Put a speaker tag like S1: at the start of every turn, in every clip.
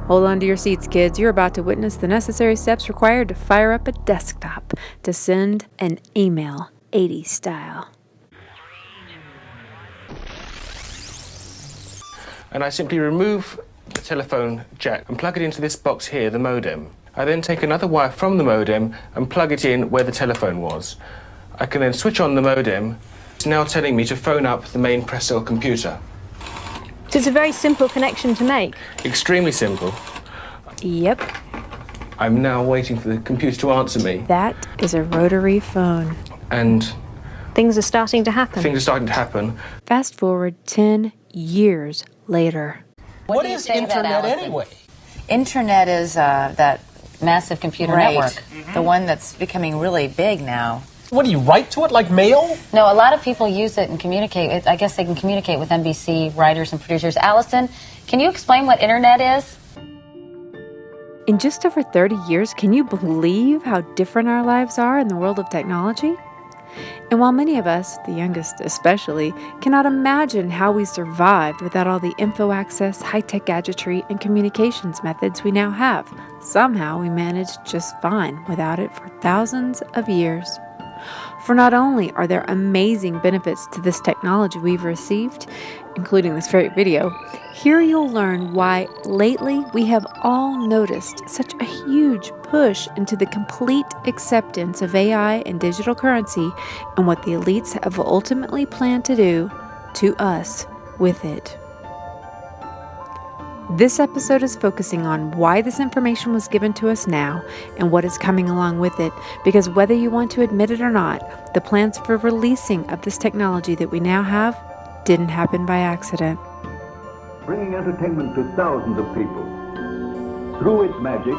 S1: Hold on to your seats, kids. You're about to witness the necessary steps required to fire up a desktop to send an email 80s style.
S2: And I simply remove the telephone jack and plug it into this box here, the modem. I then take another wire from the modem and plug it in where the telephone was. I can then switch on the modem. It's now telling me to phone up the main press cell computer.
S3: So it's a very simple connection to make.
S2: Extremely simple.
S1: Yep.
S2: I'm now waiting for the computer to answer me.
S1: That is a rotary phone.
S2: And
S3: things are starting to happen.
S1: Fast forward 10 years later.
S4: What is Internet anyway?
S5: Internet is that massive computer network, the one that's becoming really big now.
S4: What do you write to it like mail?
S5: No, a lot of people use it and communicate. I guess they can communicate with NBC writers and producers. Allison, can you explain what Internet is?
S1: In just over 30 years, can you believe how different our lives are in the world of technology? And while many of us, the youngest especially, cannot imagine how we survived without all the info access, high-tech gadgetry, and communications methods we now have, somehow we managed just fine without it for thousands of years. For not only are there amazing benefits to this technology we've received, including this very video, here you'll learn why lately we have all noticed such a huge push into the complete acceptance of AI and digital currency and what the elites have ultimately planned to do to us with it. This episode is focusing on why this information was given to us now and what is coming along with it, because whether you want to admit it or not, the plans for releasing of this technology that we now have didn't happen by accident.
S6: Bringing entertainment to thousands of people. Through its magic,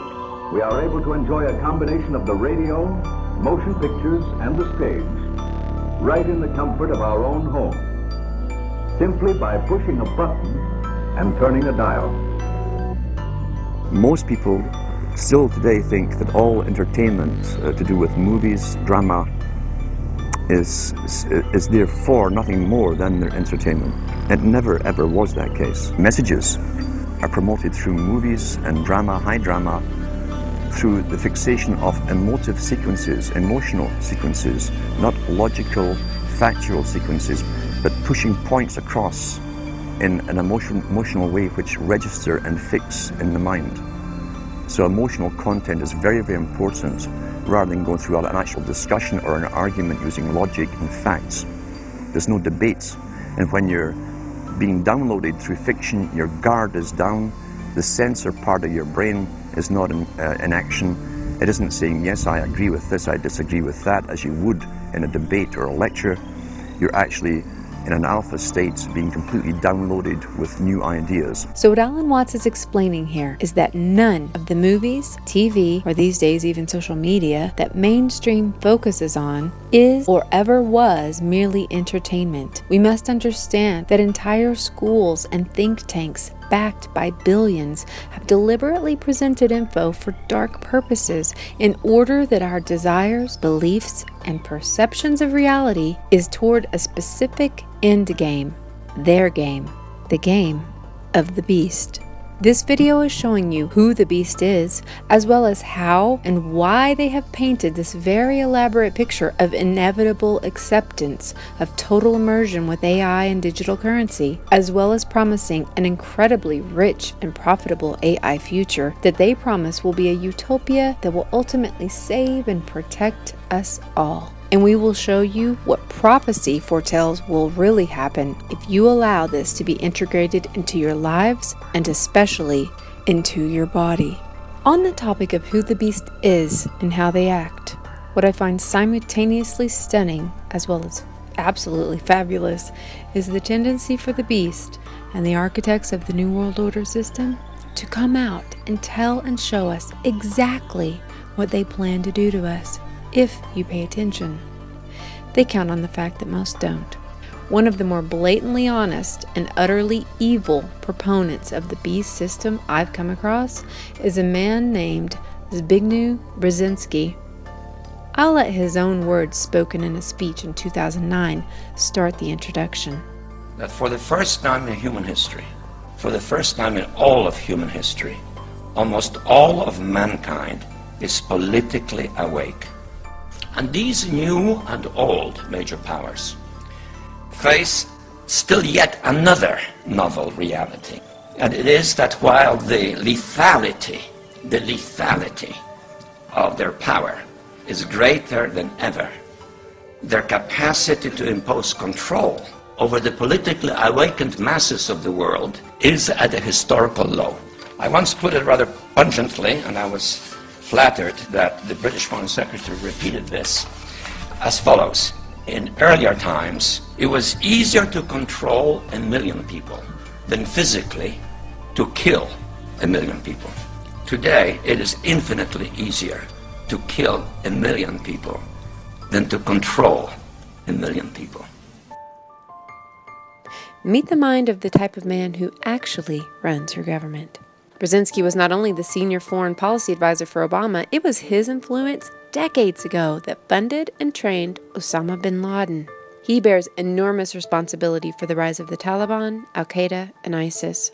S6: we are able to enjoy a combination of the radio, motion pictures, and the stage, right in the comfort of our own home, simply by pushing a button and turning a dial.
S7: Most people still today think that all entertainment to do with movies, drama, is therefore nothing more than their entertainment. It never ever was that case. Messages are promoted through movies and drama, high drama, through the fixation of emotive sequences, emotional sequences, not logical, factual sequences, but pushing points across in an emotional way which register and fix in the mind. So emotional content is very, very important, rather than going through an actual discussion or an argument using logic and facts. There's no debate, and when you're being downloaded through fiction, your guard is down, the sensor part of your brain is not in action. It isn't saying, yes, I agree with this, I disagree with that, as you would in a debate or a lecture. You're actually in an alpha state, being completely downloaded with new ideas.
S1: So what Alan Watts is explaining here is that none of the movies, TV, or these days even social media that mainstream focuses on is or ever was merely entertainment. We must understand that entire schools and think tanks backed by billions have deliberately presented info for dark purposes in order that our desires, beliefs, and perceptions of reality is toward a specific end game, their game, the game of the beast. This video is showing you who the beast is, as well as how and why they have painted this very elaborate picture of inevitable acceptance of total immersion with AI and digital currency, as well as promising an incredibly rich and profitable AI future that they promise will be a utopia that will ultimately save and protect us all. And we will show you what prophecy foretells will really happen if you allow this to be integrated into your lives and especially into your body. On the topic of who the beast is and how they act, what I find simultaneously stunning as well as absolutely fabulous is the tendency for the beast and the architects of the New World Order system to come out and tell and show us exactly what they plan to do to us. If you pay attention. They count on the fact that most don't. One of the more blatantly honest and utterly evil proponents of the beast system I've come across is a man named Zbigniew Brzezinski. I'll let his own words spoken in a speech in 2009 start the introduction.
S8: That for the first time in human history, for the first time in all of human history, almost all of mankind is politically awake. And these new and old major powers face still yet another novel reality. And it is that while the lethality of their power is greater than ever, their capacity to impose control over the politically awakened masses of the world is at a historical low. I once put it rather pungently, and I was flattered that the British Foreign Secretary repeated this, as follows. In earlier times, it was easier to control 1 million people than physically to kill 1 million people. Today, it is infinitely easier to kill 1 million people than to control 1 million people.
S1: Meet the mind of the type of man who actually runs your government. Brzezinski was not only the senior foreign policy advisor for Obama, it was his influence decades ago that funded and trained Osama bin Laden. He bears enormous responsibility for the rise of the Taliban, Al-Qaeda, and ISIS.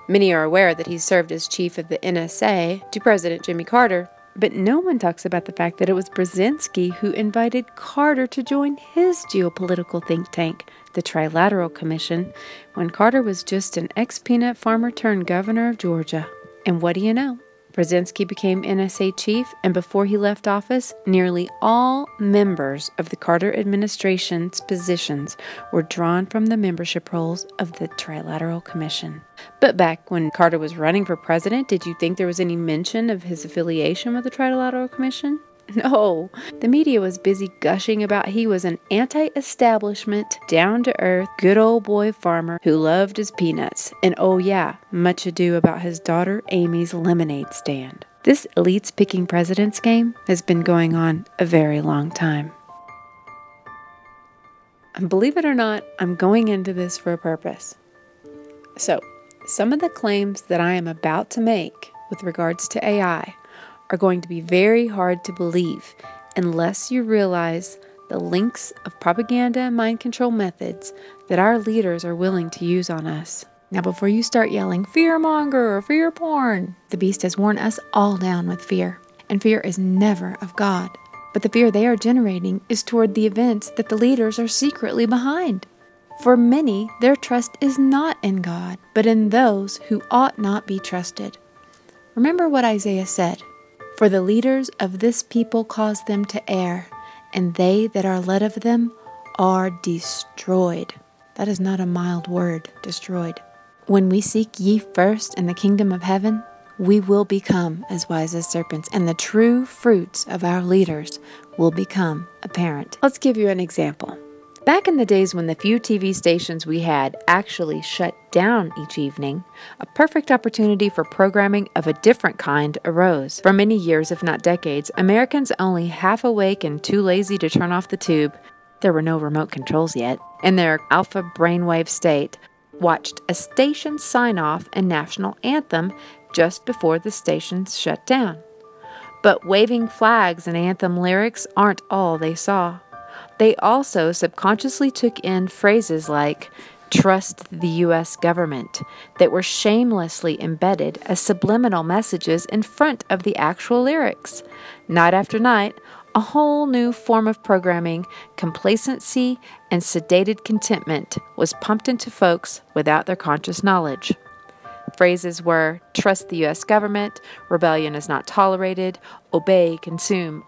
S1: Many are aware that he served as chief of the NSA to President Jimmy Carter, but no one talks about the fact that it was Brzezinski who invited Carter to join his geopolitical think tank, the Trilateral Commission, when Carter was just an ex-peanut farmer turned governor of Georgia. And what do you know? Brzezinski became NSA chief, and before he left office, nearly all members of the Carter administration's positions were drawn from the membership rolls of the Trilateral Commission. But back when Carter was running for president, did you think there was any mention of his affiliation with the Trilateral Commission? No, the media was busy gushing about he was an anti-establishment, down-to-earth, good old boy farmer who loved his peanuts. And oh yeah, much ado about his daughter Amy's lemonade stand. This elites-picking president's game has been going on a very long time. And believe it or not, I'm going into this for a purpose. So, some of the claims that I am about to make with regards to AI are going to be very hard to believe unless you realize the links of propaganda and mind control methods that our leaders are willing to use on us. Now, before you start yelling, fearmonger or fear porn, the beast has worn us all down with fear. And fear is never of God. But the fear they are generating is toward the events that the leaders are secretly behind. For many, their trust is not in God, but in those who ought not be trusted. Remember what Isaiah said. For the leaders of this people cause them to err, and they that are led of them are destroyed. That is not a mild word, destroyed. When we seek ye first in the kingdom of heaven, we will become as wise as serpents, and the true fruits of our leaders will become apparent. Let's give you an example. Back in the days when the few TV stations we had actually shut down each evening, a perfect opportunity for programming of a different kind arose. For many years, if not decades, Americans only half awake and too lazy to turn off the tube, there were no remote controls yet, in their alpha brainwave state, watched a station sign-off and national anthem just before the stations shut down. But waving flags and anthem lyrics aren't all they saw. They also subconsciously took in phrases like, trust the U.S. government, that were shamelessly embedded as subliminal messages in front of the actual lyrics. Night after night, a whole new form of programming, complacency, and sedated contentment was pumped into folks without their conscious knowledge. Phrases were, trust the U.S. government, rebellion is not tolerated, obey, consume,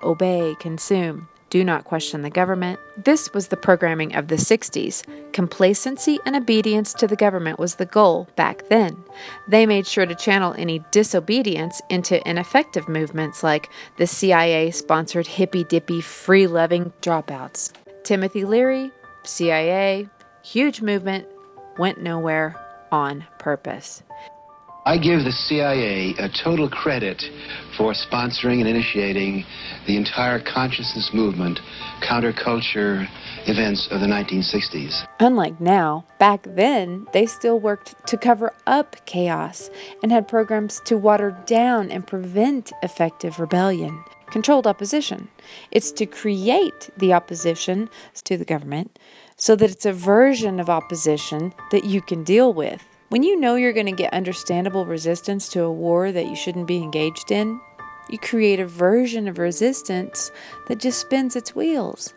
S1: do not question the government. This was the programming of the 60s. Complacency and obedience to the government was the goal back then. They made sure to channel any disobedience into ineffective movements like the CIA-sponsored hippy-dippy, free-loving dropouts. Timothy Leary, CIA, huge movement, went nowhere on purpose.
S9: I give the CIA a total credit for sponsoring and initiating the entire consciousness movement, counterculture events of the 1960s.
S1: Unlike now, back then, they still worked to cover up chaos and had programs to water down and prevent effective rebellion. Controlled opposition. It's to create the opposition to the government so that it's a version of opposition that you can deal with. When you know you're going to get understandable resistance to a war that you shouldn't be engaged in, you create a version of resistance that just spins its wheels.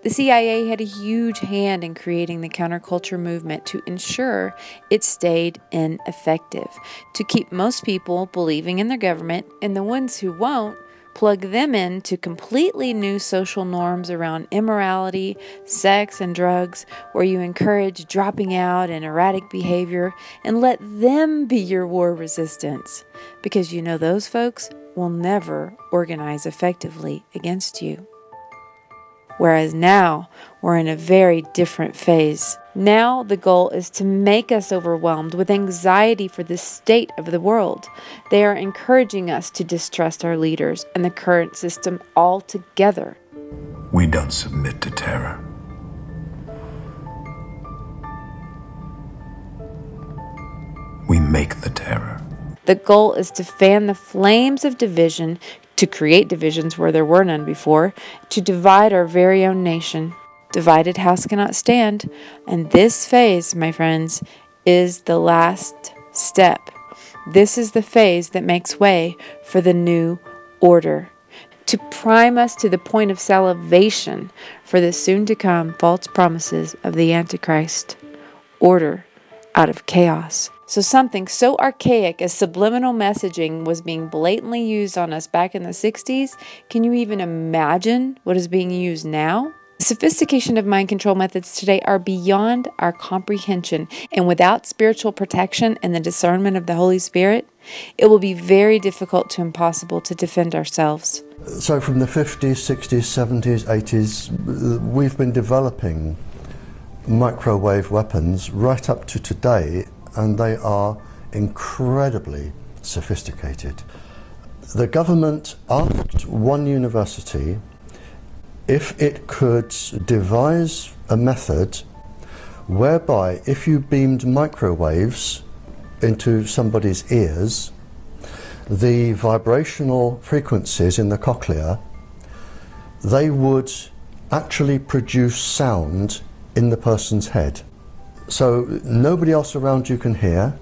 S1: The CIA had a huge hand in creating the counterculture movement to ensure it stayed ineffective, to keep most people believing in their government, and the ones who won't, plug them into completely new social norms around immorality, sex, and drugs, where you encourage dropping out and erratic behavior and let them be your war resistance, because you know those folks will never organize effectively against you. Whereas now, we're in a very different phase. Now, the goal is to make us overwhelmed with anxiety for the state of the world. They are encouraging us to distrust our leaders and the current system altogether.
S10: We don't submit to terror. We make the terror.
S1: The goal is to fan the flames of division, to create divisions where there were none before, to divide our very own nation. Divided house cannot stand, and this phase, my friends, is the last step. This is the phase that makes way for the new order, to prime us to the point of salivation for the soon-to-come false promises of the Antichrist. Order out of chaos. So something so archaic as subliminal messaging was being blatantly used on us back in the 60s. Can you even imagine what is being used now? The sophistication of mind control methods today are beyond our comprehension, and without spiritual protection and the discernment of the Holy Spirit, it will be very difficult to impossible to defend ourselves.
S11: So from the 50s, 60s, 70s, 80s, we've been developing microwave weapons right up to today, and they are incredibly sophisticated. The government asked one university if it could devise a method whereby if you beamed microwaves into somebody's ears, the vibrational frequencies in the cochlea, they would actually produce sound in the person's head. So nobody else around you can hear,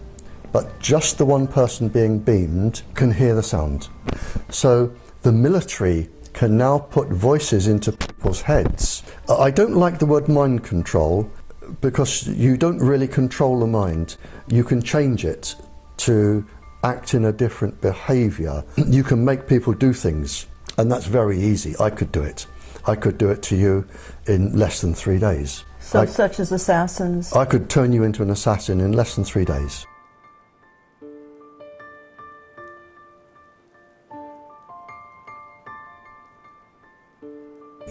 S11: but just the one person being beamed can hear the sound. So the military can now put voices into people's heads. I don't like the word mind control, because you don't really control the mind. You can change it to act in a different behavior. You can make people do things, and that's very easy. I could do it. I could do it to you in less than 3 days.
S12: So such as assassins?
S11: I could turn you into an assassin in less than 3 days.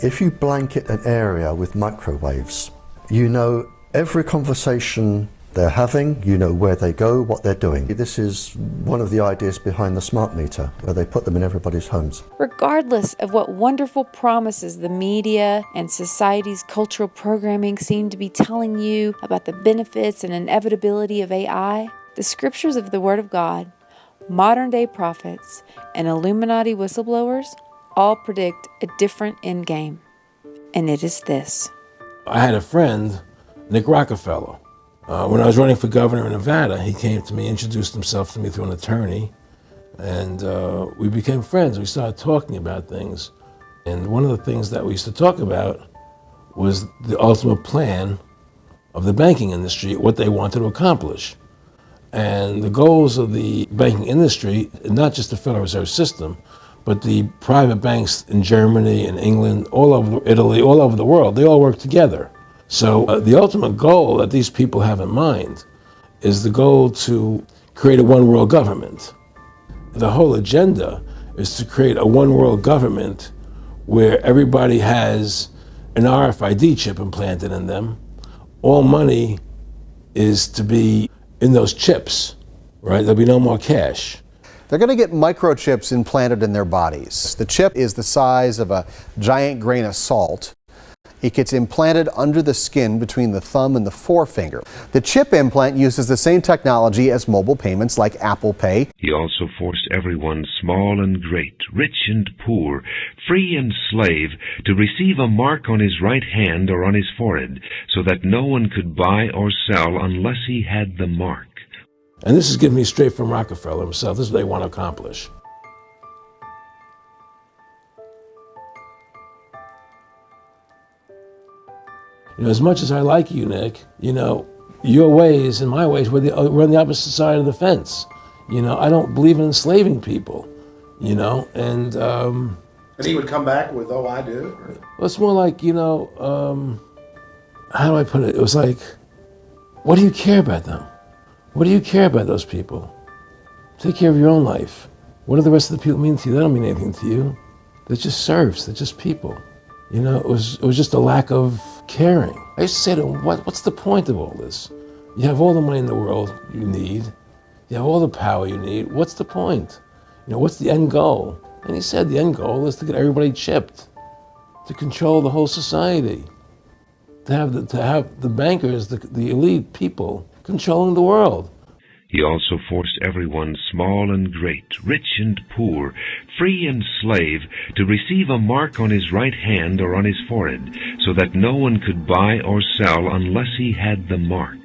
S11: If you blanket an area with microwaves, you know every conversation they're having, you know where they go, what they're doing. This is one of the ideas behind the smart meter, where they put them in everybody's homes.
S1: Regardless of what wonderful promises the media and society's cultural programming seem to be telling you about the benefits and inevitability of AI, the scriptures of the Word of God, modern-day prophets, and Illuminati whistleblowers all predict a different end game, and it is this.
S13: I had a friend, Nick Rockefeller. When I was running for governor in Nevada, he came to me, introduced himself to me through an attorney, and we became friends. We started talking about things, and one of the things that we used to talk about was the ultimate plan of the banking industry, what they wanted to accomplish. And the goals of the banking industry, not just the Federal Reserve System, but the private banks in Germany and England, all over Italy, all over the world, they all work together. So the ultimate goal that these people have in mind is the goal to create a one world government. The whole agenda is to create a one world government where everybody has an RFID chip implanted in them. All money is to be in those chips, right? There'll be no more cash.
S14: They're going to get microchips implanted in their bodies. The chip is the size of a giant grain of salt. It gets implanted under the skin between the thumb and the forefinger. The chip implant uses the same technology as mobile payments like Apple Pay.
S15: He also forced everyone, small and great, rich and poor, free and slave, to receive a mark on his right hand or on his forehead, so that no one could buy or sell unless he had the mark.
S13: And this is giving me straight from Rockefeller himself. This is what they want to accomplish. You know, as much as I like you, Nick, you know, your ways and my ways, we're on the opposite side of the fence. You know, I don't believe in enslaving people, you know, and
S16: he would come back with, oh, I do? Or?
S13: Well, it's more like, you know, how do I put it? It was like, what do you care about them? What do you care about those people? Take care of your own life. What do the rest of the people mean to you? They don't mean anything to you. They're just serfs. They're just people. You know, it was just a lack of caring. I used to say to him, what's the point of all this? You have all the money in the world you need. You have all the power you need. What's the point? You know, what's the end goal? And he said the end goal is to get everybody chipped, to control the whole society, to have the bankers, the elite people controlling the world.
S15: He also forced everyone, small and great, rich and poor, free and slave, to receive a mark on his right hand or on his forehead, so that no one could buy or sell unless he had the mark.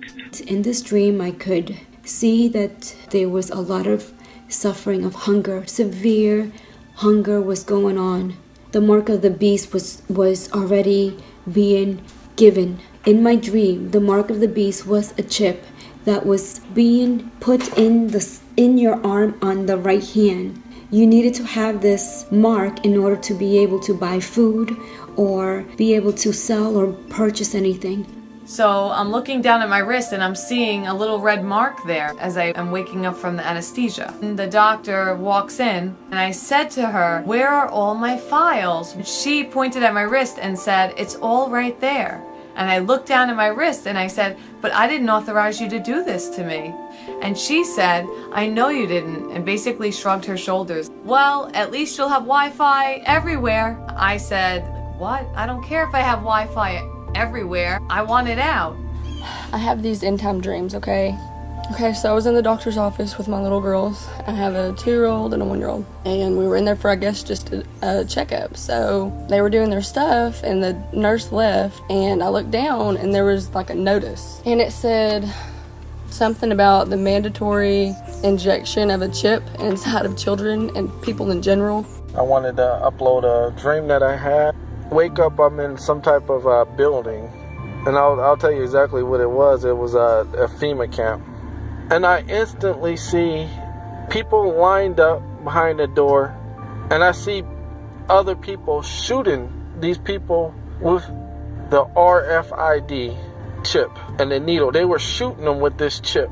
S17: In this dream, I could see that there was a lot of suffering of hunger. Severe hunger was going on. The mark of the beast was already being given. In my dream, the mark of the beast was a chip that was being put in your arm on the right hand. You needed to have this mark in order to be able to buy food or be able to sell or purchase anything.
S18: So I'm looking down at my wrist and I'm seeing a little red mark there as I am waking up from the anesthesia. And the doctor walks in and I said to her, "Where are all my files?" She pointed at my wrist and said, "It's all right there." And I looked down at my wrist and I said, "But I didn't authorize you to do this to me." And she said, "I know you didn't," and basically shrugged her shoulders. "Well, at least you'll have Wi-Fi everywhere." I said, "What? I don't care if I have Wi-Fi everywhere. I want it out."
S19: I have these end-time dreams, okay? So I was in the doctor's office with my little girls. I have a 2-year-old and a 1-year-old. And we were in there for, I guess, just a checkup. So they were doing their stuff and the nurse left. And I looked down and there was like a notice. And it said something about the mandatory injection of a chip inside of children and people in general.
S20: I wanted to upload a dream that I had. Wake up, I'm in some type of building. And I'll tell you exactly what it was. It was a FEMA camp. And I instantly see people lined up behind the door, and I see other people shooting these people with the RFID chip and the needle. They were shooting them with this chip.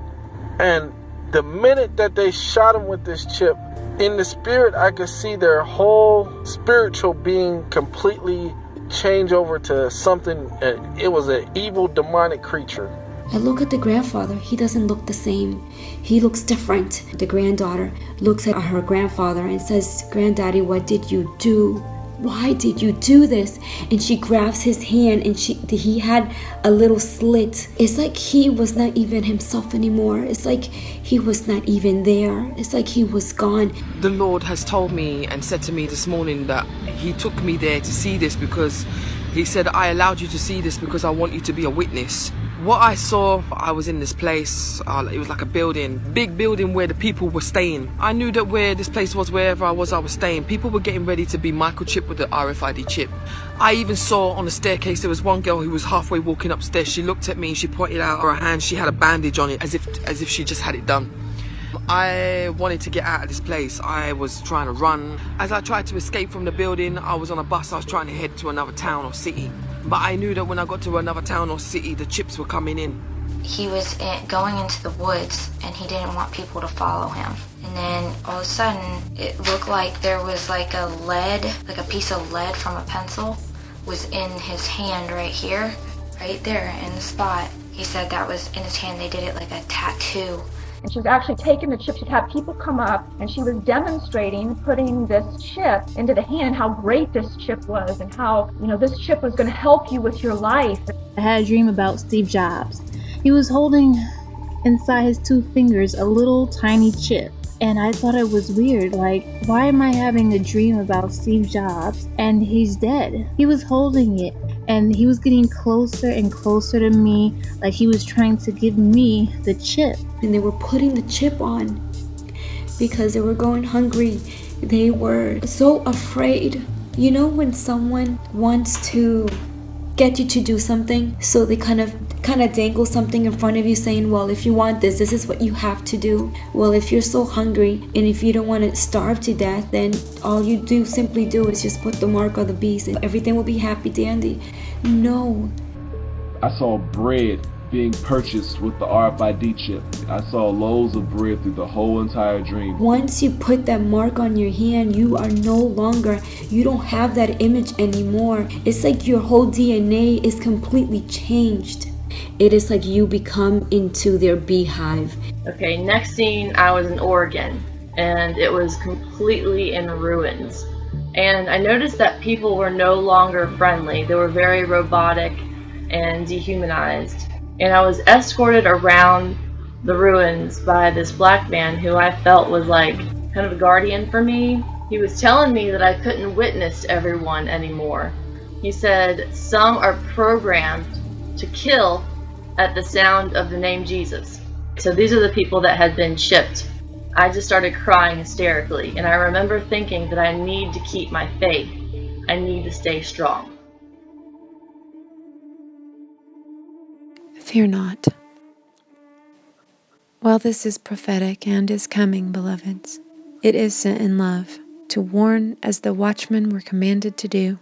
S20: And the minute that they shot them with this chip, in the spirit, I could see their whole spiritual being completely change over to something. It was an evil, demonic creature.
S17: I look at the grandfather. He doesn't look the same. He looks different. The granddaughter looks at her grandfather and says, "Granddaddy, what did you do? Why did you do this?" And she grabs his hand and he had a little slit. It's like he was not even himself anymore. It's like he was not even there. It's like he was gone.
S21: The Lord has told me and said to me this morning that he took me there to see this because he said, "I allowed you to see this because I want you to be a witness." What I saw, I was in this place, it was like a building, big building where the people were staying. I knew that where this place was, wherever I was staying, people were getting ready to be microchipped with the RFID chip. I even saw on the staircase, there was one girl who was halfway walking upstairs. She looked at me and she pointed out her hand. She had a bandage on it as if she just had it done. I wanted to get out of this place. I was trying to run. As I tried to escape from the building, I was on a bus. I was trying to head to another town or city. But I knew that when I got to another town or city, the chips were coming in.
S22: He was going into the woods and he didn't want people to follow him. And then all of a sudden, it looked like there was like a piece of lead from a pencil was in his hand right here, right there in the spot. He said that was in his hand. They did it like a tattoo.
S23: And she was actually taking the chip. She'd have people come up and she was demonstrating putting this chip into the hand, how great this chip was and how, this chip was going to help you with your life.
S24: I had a dream about Steve Jobs. He was holding inside his 2 fingers a little tiny chip. And I thought it was weird, like, why am I having a dream about Steve Jobs and he's dead? He was holding it And he was getting closer and closer to me, like he was trying to give me the chip.
S17: And they were putting the chip on because they were going hungry. They were so afraid. You know when someone wants to get you to do something, so they kind of dangle something in front of you saying, well, if you want this is what you have to do. Well, if you're so hungry and if you don't want to starve to death, then all you simply do is just put the mark of the beast and everything will be happy dandy. No.
S2: I saw bread being purchased with the RFID chip. I saw loaves of bread through the whole entire dream.
S17: Once you put that mark on your hand, you don't have that image anymore. It's like your whole DNA is completely changed. It is like you become into their beehive.
S3: Okay, next scene, I was in Oregon, and it was completely in ruins. And I noticed that people were no longer friendly. They were very robotic and dehumanized. And I was escorted around the ruins by this black man who I felt was like kind of a guardian for me. He was telling me that I couldn't witness to everyone anymore. He said some are programmed to kill at the sound of the name Jesus. So these are the people that had been chipped. I just started crying hysterically, and I remember thinking that I need to keep my faith. I need to stay strong.
S1: Fear not. While this is prophetic and is coming, beloveds, it is sent in love to warn as the watchmen were commanded to do.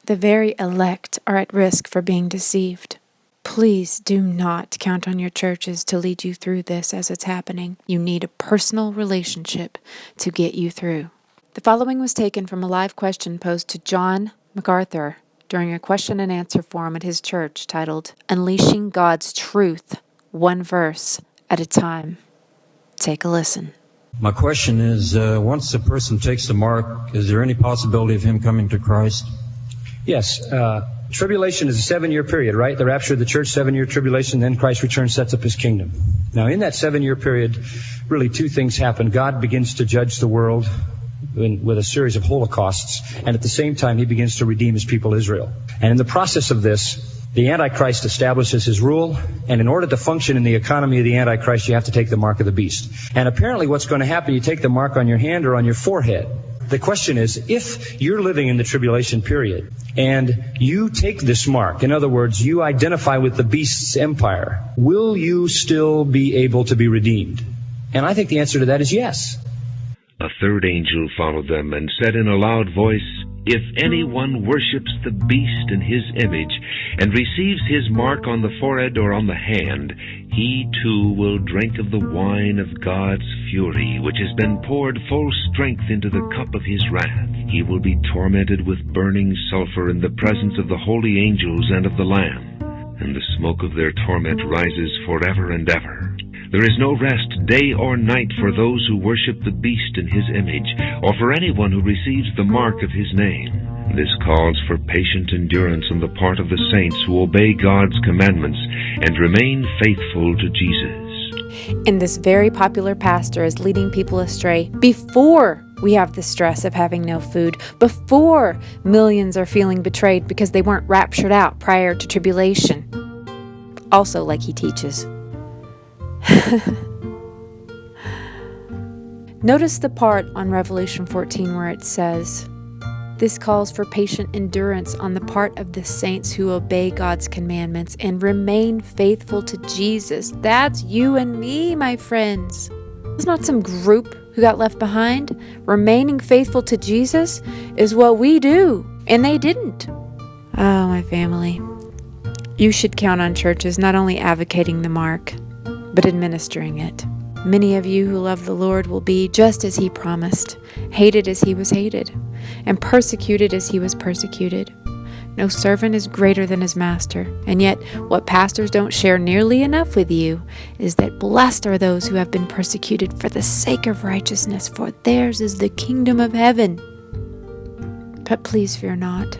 S1: The very elect are at risk for being deceived. Please do not count on your churches to lead you through this as it's happening. You need a personal relationship to get you through. The following was taken from a live question posed to John MacArthur during a question and answer forum at his church titled, Unleashing God's Truth, One Verse at a Time. Take a listen.
S4: My question is, once a person takes the mark, is there any possibility of him coming to Christ?
S5: Yes. Tribulation is a 7-year period, right? The rapture of the church, 7-year tribulation, then Christ returns, sets up his kingdom. Now, in that 7-year period, really two things happen. God begins to judge the world with a series of holocausts, and at the same time, he begins to redeem his people Israel. And in the process of this, the Antichrist establishes his rule, and in order to function in the economy of the Antichrist, you have to take the mark of the beast. And apparently what's going to happen, you take the mark on your hand or on your forehead. The question is, if you're living in the tribulation period and you take this mark, in other words, you identify with the beast's empire, will you still be able to be redeemed? And I think the answer to that is yes.
S15: A third angel followed them and said in a loud voice, If anyone worships the beast in his image and receives his mark on the forehead or on the hand, he too will drink of the wine of God's fury, which has been poured full strength into the cup of his wrath. He will be tormented with burning sulfur in the presence of the holy angels and of the Lamb, and the smoke of their torment rises forever and ever. There is no rest day or night for those who worship the beast in his image, or for anyone who receives the mark of his name. This calls for patient endurance on the part of the saints who obey God's commandments and remain faithful to Jesus.
S1: And this very popular pastor is leading people astray before we have the stress of having no food, before millions are feeling betrayed because they weren't raptured out prior to tribulation. Also, like he teaches. Notice the part on Revelation 14 where it says, This calls for patient endurance on the part of the saints who obey God's commandments and remain faithful to Jesus. That's you and me, my friends. It's not some group who got left behind. Remaining faithful to Jesus is what we do, and they didn't. Oh, my family. You should count on churches not only advocating the mark, but administering it. Many of you who love the Lord will be just as he promised, hated as he was hated, and persecuted as he was persecuted. No servant is greater than his master, and yet what pastors don't share nearly enough with you is that blessed are those who have been persecuted for the sake of righteousness, for theirs is the kingdom of heaven. But please fear not,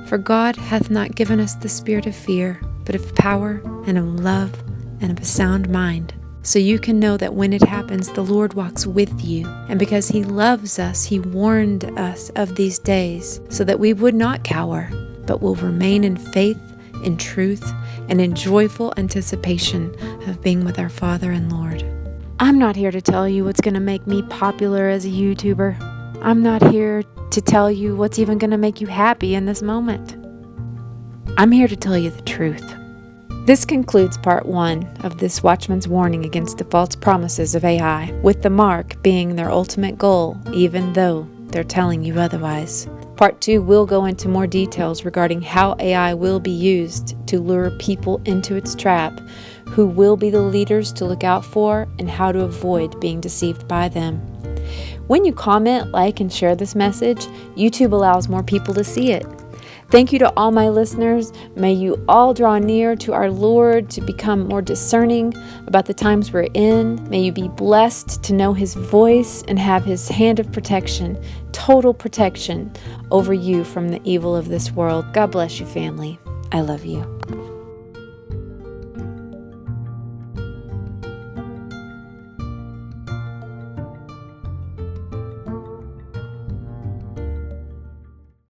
S1: for God hath not given us the spirit of fear, but of power and of love and of a sound mind. So you can know that when it happens, the Lord walks with you. And because he loves us, he warned us of these days so that we would not cower, but will remain in faith, in truth, and in joyful anticipation of being with our Father and Lord. I'm not here to tell you what's going to make me popular as a YouTuber. I'm not here to tell you what's even going to make you happy in this moment. I'm here to tell you the truth. This concludes part 1 of this Watchman's warning against the false promises of AI, with the mark being their ultimate goal, even though they're telling you otherwise. Part 2 will go into more details regarding how AI will be used to lure people into its trap, who will be the leaders to look out for, and how to avoid being deceived by them. When you comment, like, and share this message, YouTube allows more people to see it. Thank you to all my listeners. May you all draw near to our Lord to become more discerning about the times we're in. May you be blessed to know His voice and have His hand of protection, total protection over you from the evil of this world. God bless you, family. I love you.